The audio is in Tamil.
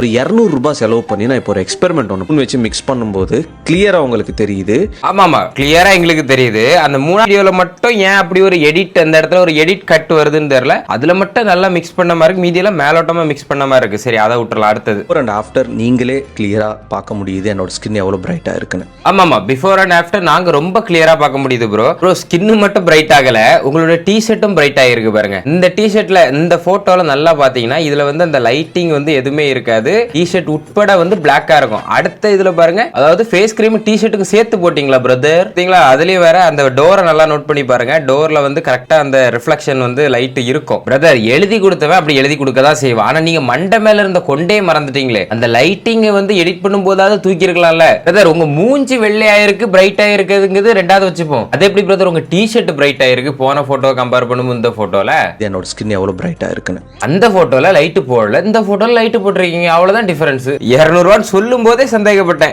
ஒரு 200 ரூபாய் செலவு பண்ணி நான் இப்போ ஒரு எக்ஸ்பெரிமெண்ட் ஒன்று வச்சு மிக்ஸ் பண்ணும்போது கிளியரா உங்களுக்கு தெரியுது. ஆமா கிளியரா எங்களுக்கு தெரியுது. அந்த 3 வீடியோல மட்டும் ஏன் அப்படி ஒரு எடிட், அந்த இடத்துல ஒரு எடிட் கட் வருதுன்னு தெரியல. அதுல மட்டும் நல்லா மிக்ஸ் பண்ண மாதிரி இருக்கு, மீதியெல்லாம் மேலோட்டமா மிக்ஸ் பண்ண மாதிரி இருக்கு. சரி, அதை விட்டுறலாம். அடுத்தது பிஃபோர் அண்ட் ஆஃப்டர் நீங்களே கிளியரா பார்க்க முடியுது என்னோட ஸ்கின் எவ்வளவு பிரைட்டா இருக்குன்னு. ஆமாமா, பிஃபோர் அண்ட் ஆஃப்டர் நாங்க ரொம்ப கிளியரா பார்க்க முடியுது ப்ரோ. ஸ்கின் மட்டும் பிரைட் ஆகல, உங்களோட டி-ஷர்ட்டும் பிரைட் ஆகிருக்கு பாருங்க. இந்த டி-ஷர்ட்ல இந்த போட்டோல நல்லா பாத்தீங்கன்னா இதுல வந்து அந்த லைட்டிங் வந்து எதுவுமே இருக்காது. டி-ஷர்ட் உட்பட வந்து பிளாக்கா இருக்கும். அடுத்த இதுல பாருங்க, அதாவது ஃபேஸ் கிரீம் டி-ஷர்ட்டுக்கு சேர்த்து போட்டீங்களா பிரதர்? பாத்தீங்களா? அதுலயே வேற அந்த டோரை நல்லா நோட் பண்ணி பாருங்க. டோர்ல வந்து கரெக்டா அந்த ரிஃப்ளெக்ஷன் வந்து லைட் இருக்கும். பிரதர் எழுதி கொடுத்தவன் அப்படி எழுதி கொடுக்க தான் செய்வான். ஆனா நீங்க மண்டை மேல இருந்த கொண்டே மறந்துட்டீங்களே. அந்த லைட்டிங் வந்து எடிட் பண்ணும் போதாவது தூக்கி இருக்கலாம்ல பிரதர். உங்க மூஞ்சி வெள்ளை ஆயிருக்கு, பிரைட் ஆயிருக்குங்கிறது ரெண்டாவது வச்சுப்போம். அதே எப்படி பிரதர் உங்க டி-ஷர்ட் பிரைட் ஆயிருக்கு போன போட்டோ கம்பேர் பண்ணும் இந்த போட்டோல? என்னோட ஸ்கின் எவ்வளவு பிரைட்டா இருக்குன்னு. அந்த போட்டோல லைட் போடல, இந்த போட்டோல லைட் போட்டிருக்கீங்க. அவ்வளவுதான் டிஃபரன்ஸ். 200 ரூபான்னு சொல்லும் போதே சந்தேகப்பட்டேன்.